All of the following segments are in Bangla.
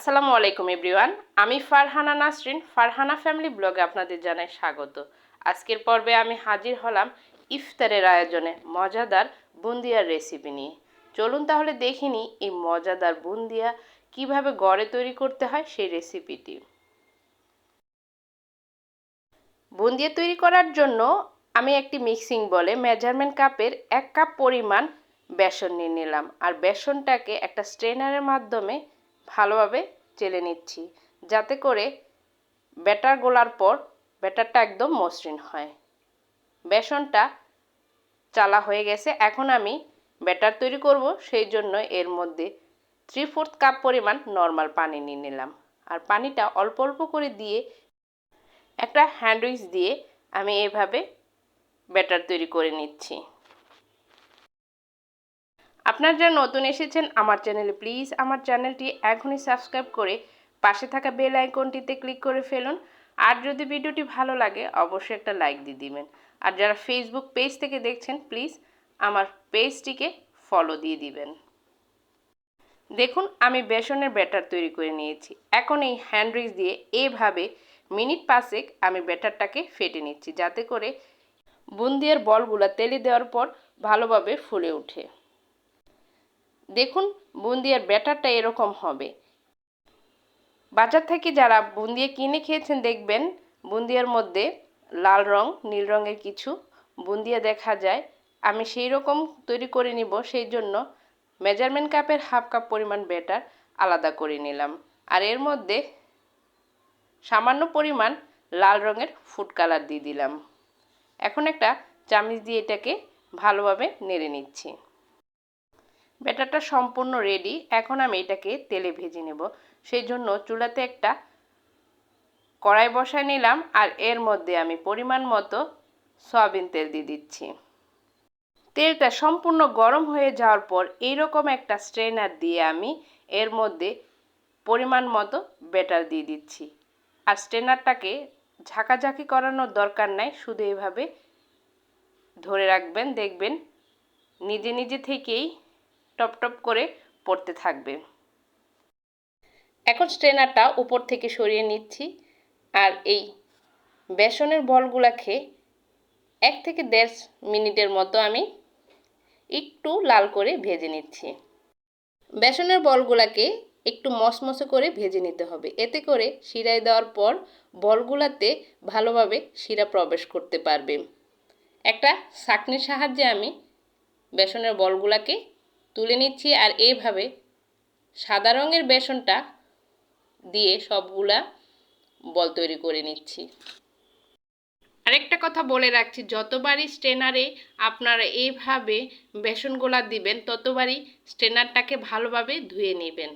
আসসালামু আলাইকুম এভরিওয়ান। আমি ফারহানা নাসরিন, ফারহানা ফ্যামিলি ব্লগে আপনাদের জানাই স্বাগত। আজকের পর্বে আমি হাজির হলাম ইফতারের আয়োজনে মজাদার বুন্দিয়ার রেসিপি নিয়ে। চলুন তাহলে দেখে নিই এই মজাদার বুন্দিয়া কিভাবে ঘরে তৈরি করতে হয় সেই রেসিপিটি। বুন্দিয়া তৈরি করার জন্য আমি একটি মিক্সিং বলে মেজারমেন্ট কাপের 1 কাপ পরিমাণ বেসন নিয়ে নিলাম, আর বেসনটাকে একটা স্ট্রেনারের মাধ্যমে ভালোভাবে চেলে নিচ্ছি, যাতে করে ব্যাটার গোলার পর ব্যাটারটা একদম মসৃণ হয়। বেসনটা চালা হয়ে গেছে। এখন আমি ব্যাটার তৈরি করব, সেই জন্য এর মধ্যে 3/4 কাপ পরিমাণ নর্মাল পানি নিয়ে নিলাম, আর পানিটা অল্প অল্প করে দিয়ে একটা হ্যান্ড উইচ দিয়ে আমি এভাবে ব্যাটার তৈরি করে নিচ্ছি। আপনারা যারা নতুন এসেছেন আমার চ্যানেলে, প্লিজ আমার চ্যানেলটি এখনই সাবস্ক্রাইব করে পাশে থাকা বেল আইকনটিতে ক্লিক করে ফেলুন। আর যদি ভিডিওটি ভালো লাগে অবশ্যই একটা লাইক দিয়ে দিবেন। আর যারা ফেসবুক পেজ থেকে দেখছেন প্লিজ আমার পেজটিকে ফলো দিয়ে দিবেন। দেখুন আমি বেসনের ব্যাটার তৈরি করে নিয়েছি। এখন এই হ্যান্ড উইচ দিয়ে এভাবে মিনিট 5 আমি ব্যাটারটাকে ফেটে নিচ্ছি, যাতে করে বুন্দিয়ার বলগুলো তেলে দেওয়ার পর ভালোভাবে ফুলে ওঠে। দেখুন বুন্দিয়ার ব্যাটারটা এরকম হবে। বাজার থেকে যারা বুন্দিয়া কিনে খেয়েছেন দেখবেন বুন্দিয়ার মধ্যে লাল রং নীল রঙের কিছু বুন্দিয়া দেখা যায়। আমি সেই রকম তৈরি করে নিব, সেই জন্য মেজারমেন্ট কাপের 1/2 কাপ পরিমাণ ব্যাটার আলাদা করে নিলাম, আর এর মধ্যে সামান্য পরিমাণ লাল রঙের ফুড কালার দিয়ে দিলাম। এখন একটা চামচ দিয়ে এটাকে ভালোভাবে নেড়ে নিচ্ছি। ব্যাটারটা সম্পূর্ণ রেডি। এখন আমি এটাকে তেলে ভেজে নেব, সেই জন্য চুলাতে একটা কড়াই বসায় নিলাম, আর এর মধ্যে আমি পরিমাণ মতো সয়াবিন তেল দিয়ে দিচ্ছি। তেলটা সম্পূর্ণ গরম হয়ে যাওয়ার পর এইরকম একটা স্ট্রেনার দিয়ে আমি এর মধ্যে পরিমাণ মতো ব্যাটার দিয়ে দিচ্ছি। আর স্ট্রেনারটাকে ঝাঁকাঝাঁকি করানোর দরকার নাই, শুধু এভাবে ধরে রাখবেন, দেখবেন নিজে নিজে থেকেই টপ টপ করে পড়তে থাকবে। এখন স্ট্রেনারটা উপর থেকে সরিয়ে নিচ্ছি, আর এই বেসনের বলগুলাকে 1 থেকে 1.5 মিনিটের মতো আমি একটু লাল করে ভেজে নিচ্ছি। বেসনের বলগুলাকে একটু মসমসে করে ভেজে নিতে হবে, এতে করে শিরায় দেওয়ার পর বলগুলাতে ভালোভাবে শিরা প্রবেশ করতে পারবে। একটা ছাঁকনির সাহায্যে আমি বেসনের বলগুলাকে তুলে নিচ্ছি, আর এইভাবে সাদা রঙের বেসনটা দিয়ে সবগুলা বল তৈরি করে নিচ্ছি। আরেকটা কথা বলে রাখছি, যতবারই স্ট্রেনারে আপনারা এইভাবে বেসন গোলা দিবেন ততবারই স্ট্রেনারটাকে ভালোভাবে ধুয়ে নেবেন।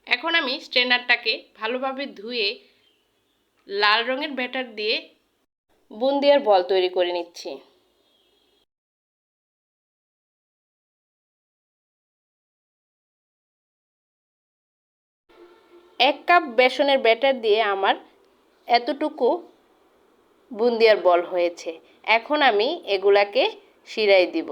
এখন আমি স্ট্রেনারটাকে ভালোভাবে ধুয়ে লাল রঙের ব্যাটার দিয়ে বুন্দিয়ার বল তৈরি করে নিচ্ছি। এক কাপ বেসনের ব্যাটার দিয়ে আমার এতটুকু বুন্দিয়ার বল হয়েছে। এখন আমি এগুলাকে শিরায় দিব।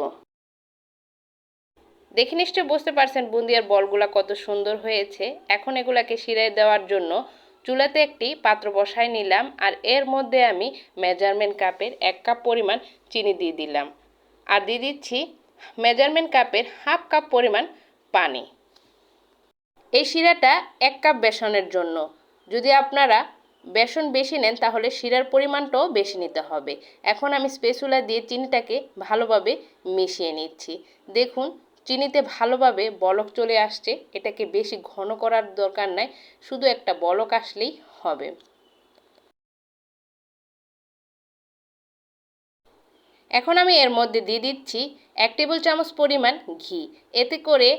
দেখে নিশ্চয় বুঝতে পারছেন বুন্দিয়ার বলগুলা কত সুন্দর হয়েছে। এখন এগুলাকে শিরায় দেওয়ার জন্য চুলাতে একটি পাত্র বসায় নিলাম, আর এর মধ্যে আমি মেজারমেন্ট কাপের 1 কাপ পরিমাণ চিনি দিয়ে দিলাম, আর দিয়ে দিচ্ছি মেজারমেন্ট কাপের 1/2 কাপ পরিমাণ পানি। এই শিরাটা 1 কাপ বেসনের জন্য। যদি আপনারা বেসন বেশি নেন তাহলে শিরার পরিমাণটাও বেশি নিতে হবে। এখন আমি স্প্যাচুলা দিয়ে চিনিটাকে ভালোভাবে মিশিয়ে নিচ্ছি। দেখুন চিনিতে ভালোভাবে বলক চলে আসছে। এটাকে বেশি ঘন করার দরকার নাই, শুধু একটা বলক আসলেই হবে। এখন আমি এর মধ্যে দিয়ে দিচ্ছি 1 টেবিল চামচ পরিমাণ ঘি। এতে করে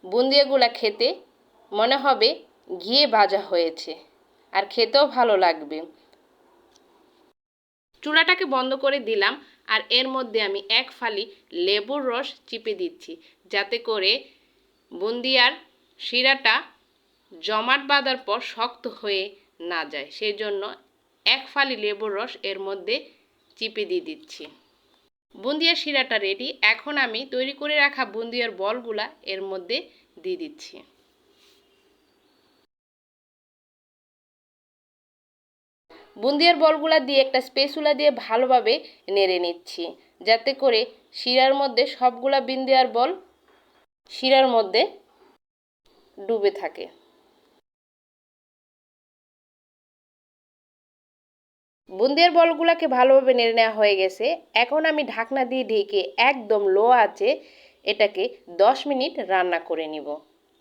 বুন্দিয়াগুলা খেতে মনে হবে ঘিয়ে ভাজা হয়েছে, আর খেতেও ভালো লাগবে। চুলাটাকে বন্ধ করে দিলাম, আর এর মধ্যে আমি 1 ফালি লেবুর রস চিপে দিচ্ছি, যাতে করে বুন্দিয়ার শিরাটা জমাট বাঁধার পর শক্ত হয়ে না যায়। সেই জন্য 1 ফালি লেবুর রস এর মধ্যে চিপে দিয়ে দিচ্ছি। বুন্দিয়ার শিরাটা রেডি। এখন আমি তৈরি করে রাখা বুন্দিয়ার বলগুলা এর মধ্যে দিয়ে দিচ্ছি। বুন্দিয়ার বলগুলা দিয়ে একটা স্পেচুলা দিয়ে ভালোভাবে নেড়ে নিচ্ছি, যাতে করে শিরার মধ্যে সবগুলা বুন্দিয়ার বল শিরার মধ্যে ডুবে থাকে। বুন্দিয়ার বলগুলাকে ভালোভাবে নেড়ে নেওয়া হয়ে গেছে। এখন আমি ঢাকনা দিয়ে ঢেকে একদম লো আঁচে এটাকে 10 মিনিট রান্না করে নিব।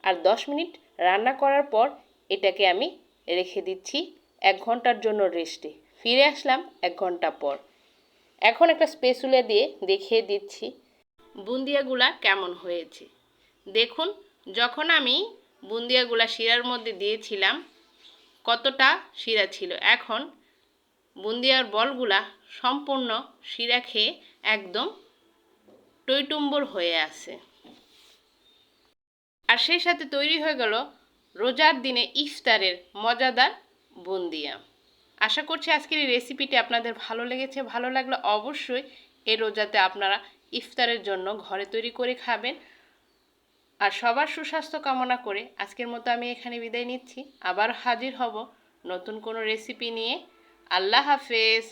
আর 10 মিনিট রান্না করার পর এটাকে আমি রেখে দিচ্ছি 1 ঘন্টার জন্য রেস্টে। ফিরে আসলাম 1 ঘন্টা পর। এখন একটা স্পেচুলা দিয়ে দেখিয়ে দিচ্ছি বুন্দিয়াগুলা কেমন হয়েছে। দেখুন, যখন আমি বুন্দিয়াগুলা শিরার মধ্যে দিয়েছিলাম কতটা শিরা ছিল, এখন বুন্দিয়ার বলগুলা সম্পূর্ণ শিরা খেয়ে একদম টইটুম্বর হয়ে আছে। আর সেই সাথে তৈরি হয়ে গেল রোজার দিনে ইফতারের মজাদার বুন্দিয়া। আশা করছি আজকের এই রেসিপিটি আপনাদের ভালো লেগেছে। ভালো লাগলে অবশ্যই এই রোজাতে আপনারা ইফতারের জন্য ঘরে তৈরি করে খাবেন। আর সবার সুস্বাস্থ্য কামনা করে আজকের মতো আমি এখানে বিদায় নিচ্ছি। আবার হাজির হব নতুন কোনো রেসিপি নিয়ে। আল্লাহ হাফেজ।